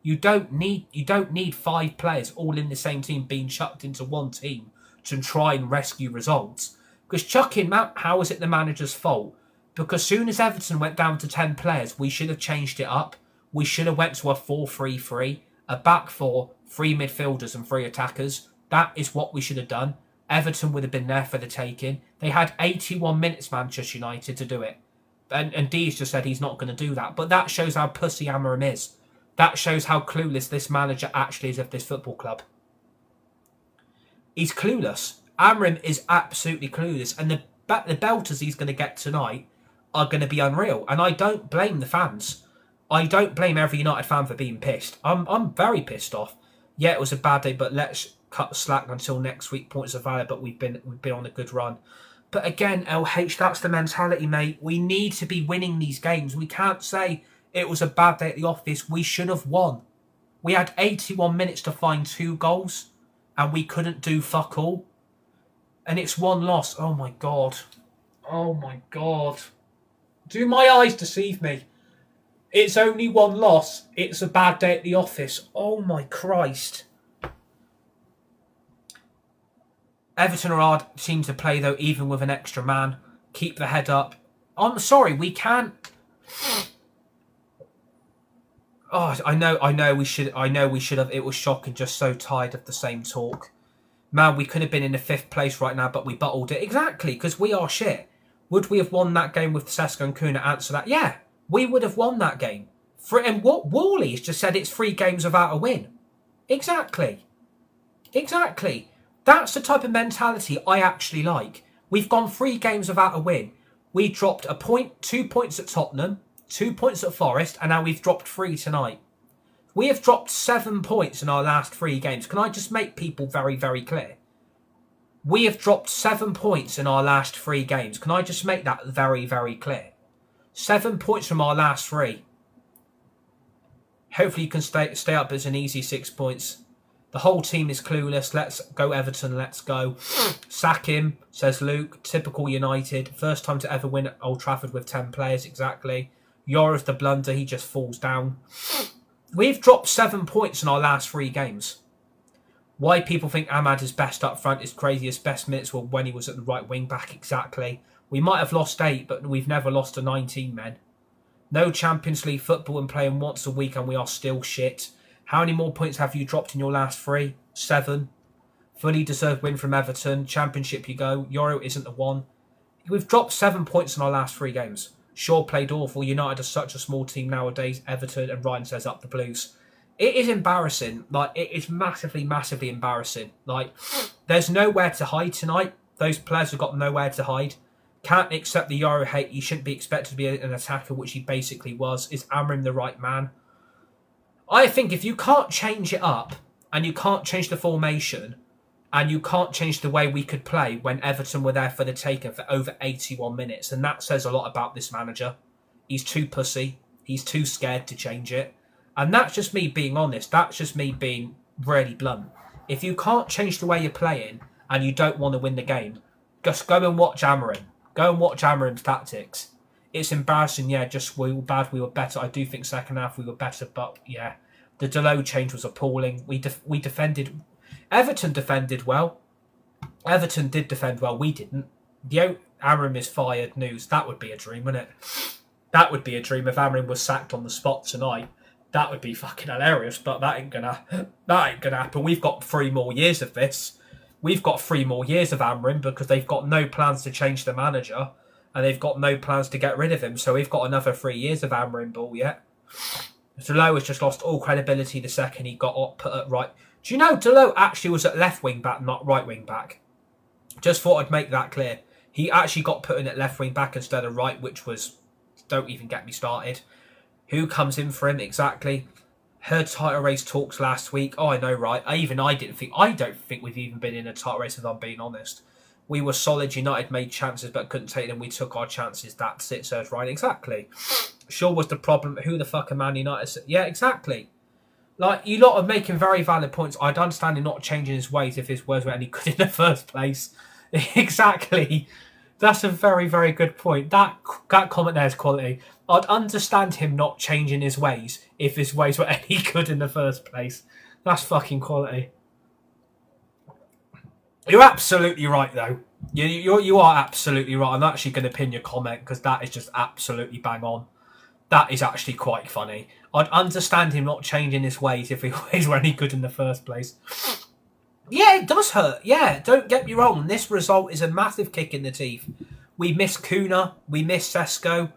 You don't need 5 players all in the same team being chucked into one team to try and rescue results. Because chucking him out, how is it the manager's fault? Because soon as Everton went down to 10 players, we should have changed it up. We should have went to a 4-3-3, a back 4, 3 midfielders and 3 attackers. That is what we should have done. Everton would have been there for the taking. They had 81 minutes, Manchester United, to do it. And Dees just said he's not going to do that. But that shows how pussy Amorim is. That shows how clueless this manager actually is of this football club. He's clueless. Amorim is absolutely clueless. And the belters he's going to get tonight are going to be unreal. And I don't blame the fans. I don't blame every United fan for being pissed. I'm very pissed off. Yeah, it was a bad day, but let's cut slack until next week. Points are valid, but we've been on a good run. But again, LH, that's the mentality, mate. We need to be winning these games. We can't say it was a bad day at the office. We should have won. We had 81 minutes to find 2 goals, and we couldn't do fuck all. And it's 1 loss. Oh my God. Oh my God. Do my eyes deceive me? It's only 1 loss. It's a bad day at the office. Oh my Christ. Everton are hard team to play though, even with an extra man. keep the head up. I'm sorry, we can't. Oh, I know we should have. It was shocking, just so tired of the same talk. Man, we could have been in the 5th place right now, but we bottled it. Exactly, because we are shit. Would we have won that game with Sesko and Kuna? Answer that. Yeah, we would have won that game. And what Worley's just said, it's 3 games without a win. Exactly. That's the type of mentality I actually like. We've gone 3 games without a win. We dropped a point, 2 points at Tottenham, 2 points at Forest, and now we've dropped 3 tonight. We have dropped 7 points in our last 3 games. Can I just make people very, very clear? We have dropped 7 points in our last 3 games. Can I just make that very, very clear? 7 points from our last 3. Hopefully you can stay up as an easy 6 points. The whole team is clueless. Let's go Everton, let's go. Sack him, says Luke. Typical United. First time to ever win at Old Trafford with 10 players, exactly. Yora's the blunder, he just falls down. We've dropped 7 points in our last 3 games. Why people think Ahmad is best up front is crazy. His best minutes were when he was at the right wing back, exactly. We might have lost 8, but we've never lost to 19 men. No Champions League football and playing once a week and we are still shit. How many more points have you dropped in your last 3? 7. Fully deserved win from Everton. Championship you go. Euro isn't the one. We've dropped 7 points in our last 3 games. Shaw played awful. United are such a small team nowadays. Everton, and Ryan says up the Blues. It is embarrassing. Like, it is massively, massively embarrassing. Like, there's nowhere to hide tonight. Those players have got nowhere to hide. Can't accept the Euro hate. He shouldn't be expected to be an attacker, which he basically was. Is Amrin the right man? I think if you can't change it up, and you can't change the formation, and you can't change the way we could play when Everton were there for the taking for over 81 minutes, and that says a lot about this manager. He's too pussy. He's too scared to change it. And that's just me being honest. That's just me being really blunt. If you can't change the way you're playing, and you don't want to win the game, just go and watch Amarin. Go and watch Amarin's tactics. It's embarrassing, yeah, just we were bad, we were better. I do think second half we were better, but yeah, the Delo change was appalling. We defended. Everton defended well. Everton did defend well, we didn't. Amarin is fired news. That would be a dream, wouldn't it? That would be a dream if Amarin was sacked on the spot tonight. That would be fucking hilarious, but that ain't gonna happen. We've got 3 more years of this. We've got 3 more years of Amarin because they've got no plans to change the manager. And they've got no plans to get rid of him. So we've got another 3 years of Amarin ball yet. Delo has just lost all credibility the second he got put at right. Do you know Delo actually was at left wing back, not right wing back? Just thought I'd make that clear. He actually got put in at left wing back instead of right, which was... Don't even get me started. Who comes in for him exactly? Heard title race talks last week. Oh, I know, right? I don't think we've even been in a title race if I'm being honest. We were solid. United made chances but couldn't take them. We took our chances. That's it, says Ryan. Exactly. Shaw was the problem. Who the fuck are Man United? Yeah, exactly. Like, you lot are making very valid points. I'd understand him not changing his ways if his words were any good in the first place. Exactly. That's a very, very good point. That comment there is quality. I'd understand him not changing his ways if his ways were any good in the first place. That's fucking quality. You're absolutely right, though. You are absolutely right. I'm actually going to pin your comment because that is just absolutely bang on. That is actually quite funny. I'd understand him not changing his ways if his ways were any good in the first place. Yeah, it does hurt. Yeah, don't get me wrong. This result is a massive kick in the teeth. We miss Kuna. We miss Sesko.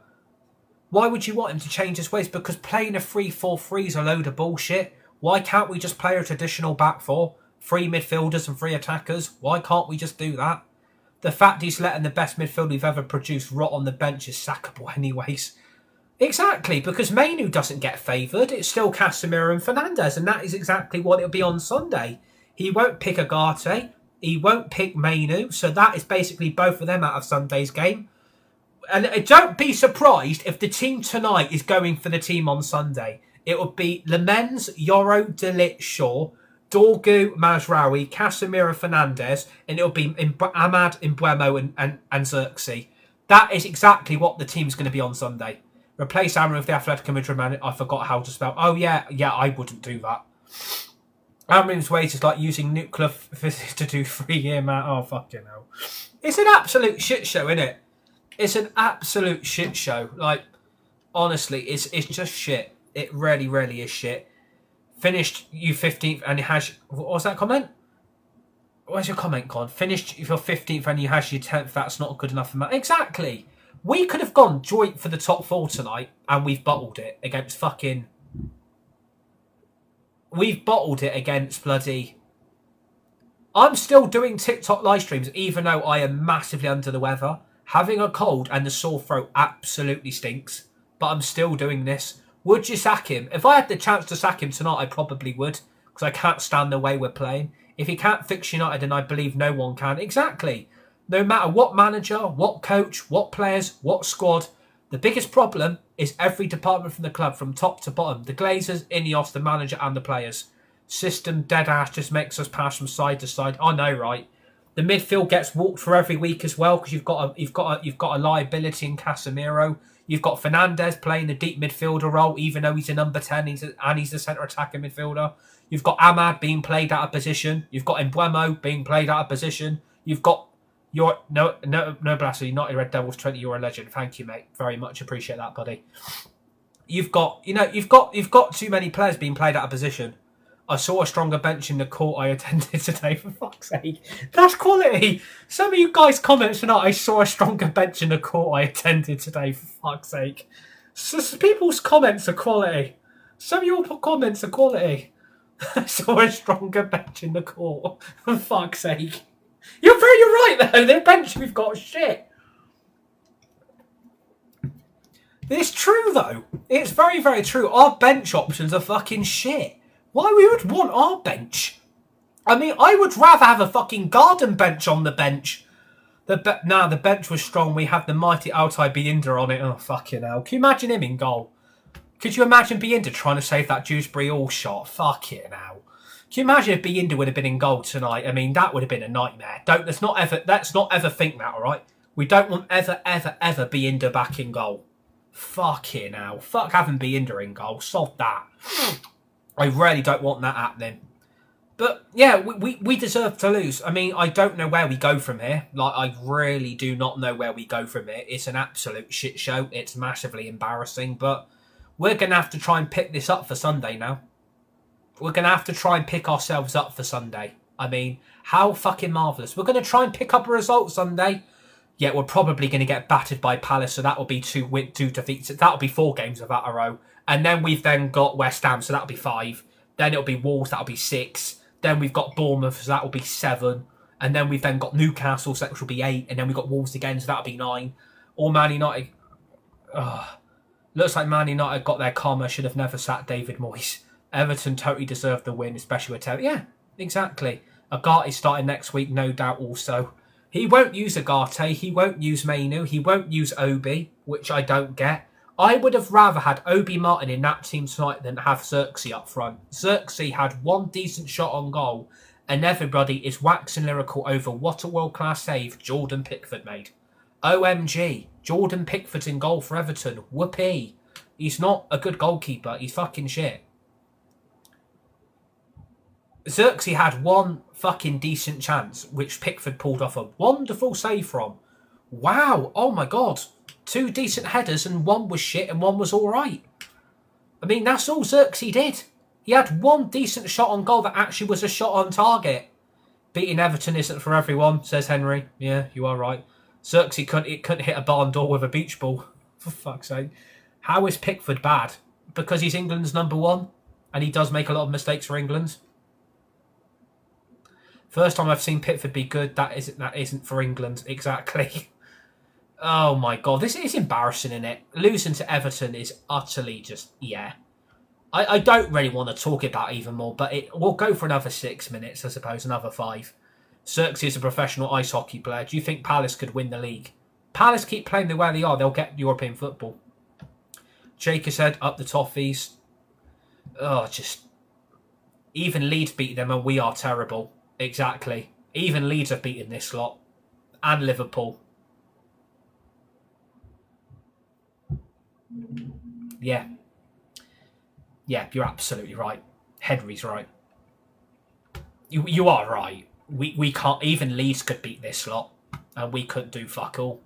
Why would you want him to change his ways? Because playing a 3-4-3 is a load of bullshit. Why can't we just play a traditional back 4? 3 midfielders and 3 attackers. Why can't we just do that? The fact he's letting the best midfielder we've ever produced rot on the bench is sackable anyways. Exactly, because Mainu doesn't get favoured. It's still Casemiro and Fernandes, and that is exactly what it'll be on Sunday. He won't pick Agate. He won't pick Mainu. So that is basically both of them out of Sunday's game. And don't be surprised if the team tonight is going for the team on Sunday. It would be Lemens, Yoro, De Ligt, Shaw, Dorgu, Mazraoui, Casemiro, Fernandes, and it'll be Ahmad, Mbeumo and Xerxes. That is exactly what the team's going to be on Sunday. Replace Amrin with the Atletico Madrid man. I forgot how to spell. Oh, yeah, I wouldn't do that. Amrin's ways is like using nuclear physics to do 3-year man. Oh, fucking hell. It's an absolute shit show, isn't it? It's an absolute shit show. Like, honestly, it's just shit. It really, really is shit. Finished you 15th and it has... What was that comment? Where's your comment gone? Finished your 15th and you has your 10th. That's not good enough amount. Exactly. We could have gone joint for the top 4 tonight and we've bottled it against fucking... We've bottled it against bloody... I'm still doing TikTok live streams even though I am massively under the weather. Having a cold and the sore throat absolutely stinks. But I'm still doing this. Would you sack him? If I had the chance to sack him tonight, I probably would. Because I can't stand the way we're playing. If he can't fix United, then I believe no one can. Exactly. No matter what manager, what coach, what players, what squad. The biggest problem is every department from the club, from top to bottom. The Glazers, Ineos, the manager and the players. System dead ass just makes us pass from side to side. I know, right? The midfield gets walked for every week as well because you've got a liability in Casemiro. You've got Fernandez playing a deep midfielder role, even though he's a number 10 and he's the centre attacking midfielder. You've got Ahmad being played out of position. You've got Mbeumo being played out of position. You've got your no Blaster, you're not a Red Devils 20. You're a legend. Thank you, mate. Very much appreciate that, buddy. You've got too many players being played out of position. I saw a stronger bench in the court I attended today, for fuck's sake. That's quality. Some of you guys comment tonight, I saw a stronger bench in the court I attended today, for fuck's sake. So people's comments are quality. Some of your comments are quality. I saw a stronger bench in the court, for fuck's sake. You're right, though. The bench we've got is shit. It's true, though. It's very, very true. Our bench options are fucking shit. Why we would want our bench? I mean, I would rather have a fucking garden bench on the bench. The bench was strong. We had the mighty Altay Biinda on it. Oh, fucking hell. Can you imagine him in goal? Could you imagine Biinda trying to save that Dewsbury-Hall shot? Fucking hell. Can you imagine if Biinda would have been in goal tonight? I mean, that would have been a nightmare. Let's not ever think that, all right? We don't want ever Biinda back in goal. Fucking hell. Fuck having Biinda in goal. Sod that. I really don't want that happening. But, yeah, we deserve to lose. I mean, I don't know where we go from here. Like, I really do not know where we go from here. It's an absolute shit show. It's massively embarrassing. But we're going to have to try and pick this up for Sunday now. We're going to have to try and pick ourselves up for Sunday. I mean, how fucking marvellous. We're going to try and pick up a result Sunday. Yeah, we're probably going to get battered by Palace, so that will be two defeats. That'll be 4 games without a row. And then we've then got West Ham, so that'll be 5. Then it'll be Wolves, that'll be 6. Then we've got Bournemouth, so that'll be 7. And then we've then got Newcastle, so that will be 8. And then we've got Wolves again, so that'll be 9. Or Man United. Looks like Man United got their karma, should have never sacked David Moyes. Everton totally deserved the win, especially with Terry. Yeah, exactly. Agarte's starting next week, no doubt also. He won't use Agarte, he won't use Mainu, he won't use Obi, which I don't get. I would have rather had Obi Martin in that team tonight than have Xerxes up front. Xerxes had 1 decent shot on goal, and everybody is waxing lyrical over what a world-class save Jordan Pickford made. OMG, Jordan Pickford's in goal for Everton. Whoopee. He's not a good goalkeeper, he's fucking shit. Xerxes had 1 fucking decent chance, which Pickford pulled off a wonderful save from. Wow, oh my god. 2 decent headers and 1 was shit and 1 was alright. I mean, that's all Xerxes did. He had 1 decent shot on goal that actually was a shot on target. Beating Everton isn't for everyone, says Henry. Yeah, you are right. Xerxes couldn't hit a barn door with a beach ball. For fuck's sake. How is Pickford bad? Because he's England's number 1 and he does make a lot of mistakes for England. First time I've seen Pickford be good, that isn't for England. Exactly. Oh my god, this is embarrassing, isn't it? Losing to Everton is utterly just, yeah. I don't really want to talk about it even more, but we'll go for another 6 minutes, I suppose, another 5. Xerxes is a professional ice hockey player. Do you think Palace could win the league? Palace keep playing the way they are, they'll get European football. Jake has said, up the toffees. Oh, just... Even Leeds beat them and we are terrible. Exactly. Even Leeds have beaten this lot. And Liverpool. Yeah. Yeah, you're absolutely right. Henry's right. You are right. We can't... Even Leeds could beat this lot. And we couldn't do fuck all.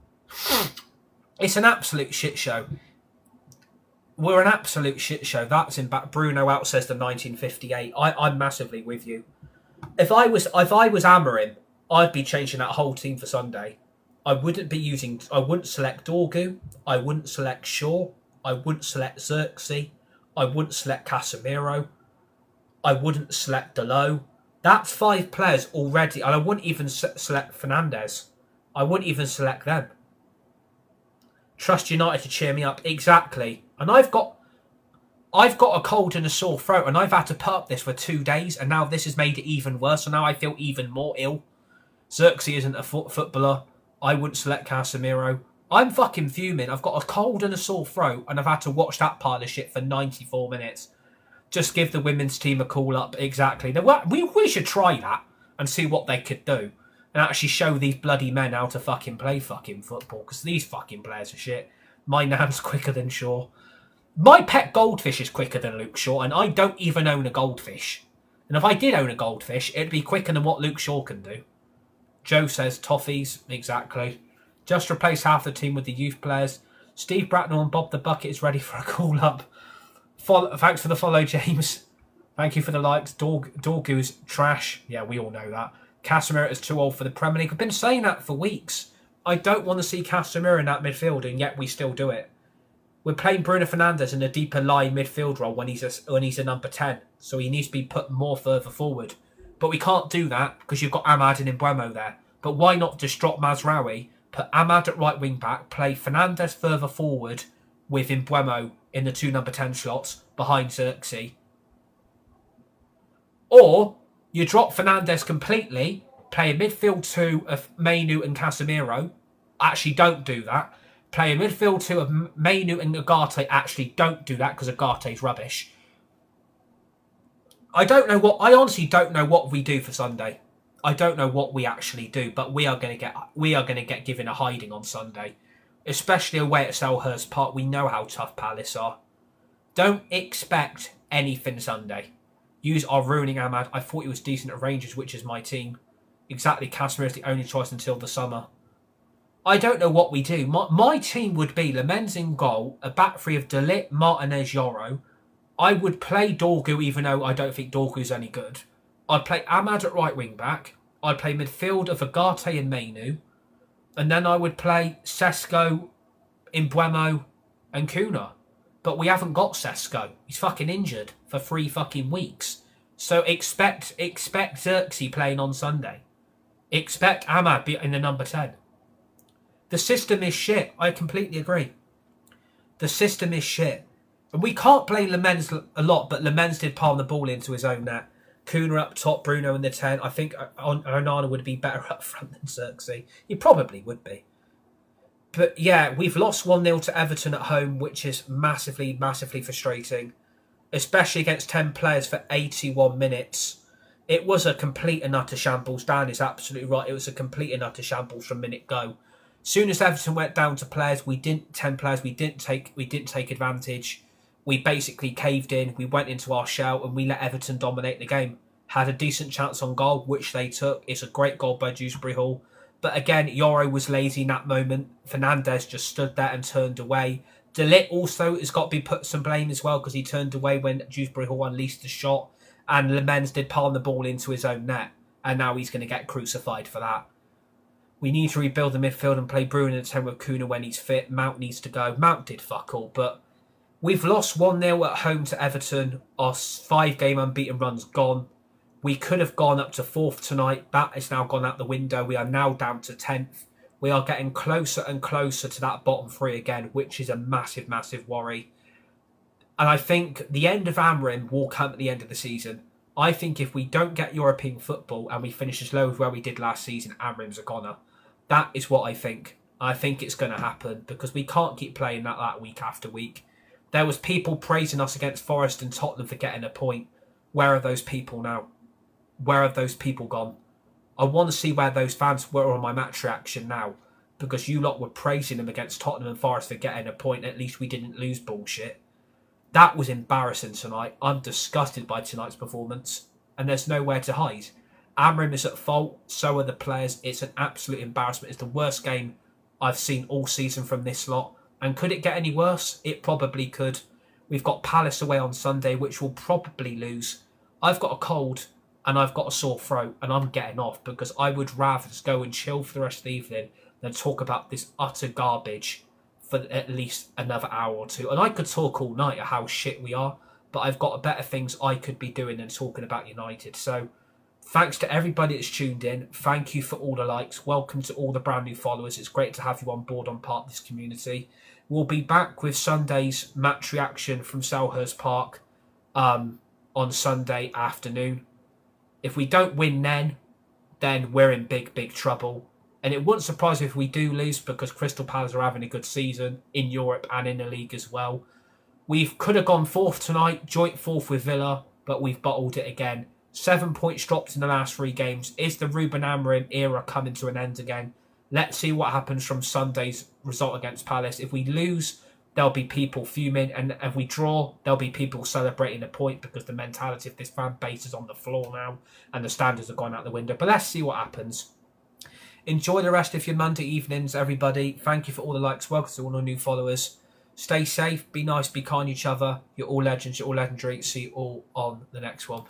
It's an absolute shit show. We're an absolute shit show. That's in back. Bruno out says the 1958. I'm massively with you. If I was Amorim, I'd be changing that whole team for Sunday. I wouldn't select Dorgu. I wouldn't select Shaw. I wouldn't select Xerxes. I wouldn't select Casemiro. I wouldn't select Dalot. That's 5 players already, and I wouldn't even select Fernandes. I wouldn't even select them. Trust United to cheer me up. Exactly. And I've got a cold and a sore throat, and I've had to put up this for 2 days, and now this has made it even worse, so now I feel even more ill. Xerxes isn't a footballer. I wouldn't select Casemiro. I'm fucking fuming. I've got a cold and a sore throat, and I've had to watch that pile of shit for 94 minutes. Just give the women's team a call up. Exactly. We should try that and see what they could do. And actually show these bloody men how to fucking play fucking football. Because these fucking players are shit. My nan's quicker than Shaw. My pet goldfish is quicker than Luke Shaw. And I don't even own a goldfish. And if I did own a goldfish, it'd be quicker than what Luke Shaw can do. Joe says toffees. Exactly. Just replace half the team with the youth players. Steve Bracknell and Bob the Bucket is ready for a call up. Thanks for the follow, James. Thank you for the likes. Dorgu's trash. Yeah, we all know that. Casemiro is too old for the Premier League. I've been saying that for weeks. I don't want to see Casemiro in that midfield, and yet we still do it. We're playing Bruno Fernandes in a deeper line midfield role when he's a number 10, so he needs to be put more further forward. But we can't do that because you've got Ahmad and Mbeumo there. But why not just drop Mazraoui, put Ahmad at right wing back, play Fernandes further forward with Mbeumo in the 2 number 10 slots behind Xerxes? Or you drop Fernandes completely, play a midfield 2 of Mainu and Casemiro. Actually, don't do that. Play a midfield 2 of Mainu and Agate. Actually, don't do that because Agate's rubbish. I honestly don't know what we do for Sunday. I don't know what we actually do, but we are going to get given a hiding on Sunday, especially away at Selhurst Park. We know how tough Palace are. Don't expect anything Sunday. Use our ruining Ahmad. I thought he was decent at Rangers, which is my team. Exactly, Casemiro is the only choice until the summer. I don't know what we do. My team would be Lemens in goal, a back three of De Ligt, Martinez, Yoro. I would play Dorgu, even though I don't think Dorgu's any good. I'd play Ahmad at right wing back. I'd play midfield of Agate and Mainu. And then I would play Sesko, Mbeumo and Kuna. But we haven't got Sesko. He's fucking injured for 3 fucking weeks. So expect Xerxes playing on Sunday. Expect Ahmad in the number 10. The system is shit. I completely agree. The system is shit. And we can't blame Lemens a lot, but Lemens did palm the ball into his own net. Kuna up top, Bruno in the 10. I think Onana would be better up front than Xerxes. He probably would be. But yeah, we've lost 1-0 to Everton at home, which is massively, massively frustrating. Especially against 10 players for 81 minutes. It was a complete and utter shambles. Dan is absolutely right. It was a complete and utter shambles from minute go. Soon as Everton went down to players, we didn't take advantage. We basically caved in. We went into our shell and we let Everton dominate the game. Had a decent chance on goal, which they took. It's a great goal by Dewsbury-Hall. But again, Yoro was lazy in that moment. Fernandes just stood there and turned away. De Ligt also has got to be put some blame as well because he turned away when Dewsbury-Hall unleashed the shot. And Lemens did palm the ball into his own net. And now he's going to get crucified for that. We need to rebuild the midfield and play Bruno in the 10 with Kuna when he's fit. Mount needs to go. Mount did fuck all, but we've lost 1-0 at home to Everton. Our 5-game unbeaten run's gone. We could have gone up to 4th tonight. That has now gone out the window. We are now down to 10th. We are getting closer and closer to that bottom 3 again, which is a massive, massive worry. And I think the end of Amorim will come at the end of the season. I think if we don't get European football and we finish as low as where we did last season, Amorim's a goner. That is what I think. I think it's going to happen because we can't keep playing that week after week. There was people praising us against Forest and Tottenham for getting a point. Where are those people now? Where have those people gone? I want to see where those fans were on my match reaction now because you lot were praising them against Tottenham and Forest for getting a point. At least we didn't lose bullshit. That was embarrassing tonight. I'm disgusted by tonight's performance and there's nowhere to hide. Amorim is at fault, so are the players. It's an absolute embarrassment. It's the worst game I've seen all season from this lot. And could it get any worse? It probably could. We've got Palace away on Sunday, which we'll probably lose. I've got a cold and I've got a sore throat, and I'm getting off because I would rather just go and chill for the rest of the evening than talk about this utter garbage for at least another hour or two. And I could talk all night of how shit we are, but I've got better things I could be doing than talking about United. So thanks to everybody that's tuned in. Thank you for all the likes. Welcome to all the brand new followers. It's great to have you on board on part of this community. We'll be back with Sunday's match reaction from Selhurst Park on Sunday afternoon. If we don't win then we're in big, big trouble. And it wouldn't surprise me if we do lose, because Crystal Palace are having a good season in Europe and in the league as well. We could have gone fourth tonight, joint fourth with Villa, but we've bottled it again. 7 points dropped in the last 3 games. Is the Ruben Amorim era coming to an end again? Let's see what happens from Sunday's result against Palace. If we lose, there'll be people fuming, and if we draw, there'll be people celebrating a point, because the mentality of this fan base is on the floor now and the standards have gone out the window. But let's see what happens. Enjoy the rest of your Monday evenings, everybody. Thank you for all the likes. Welcome to all the new followers. Stay safe, be nice, be kind to each other. You're all legends, you're all legendary. See you all on the next one.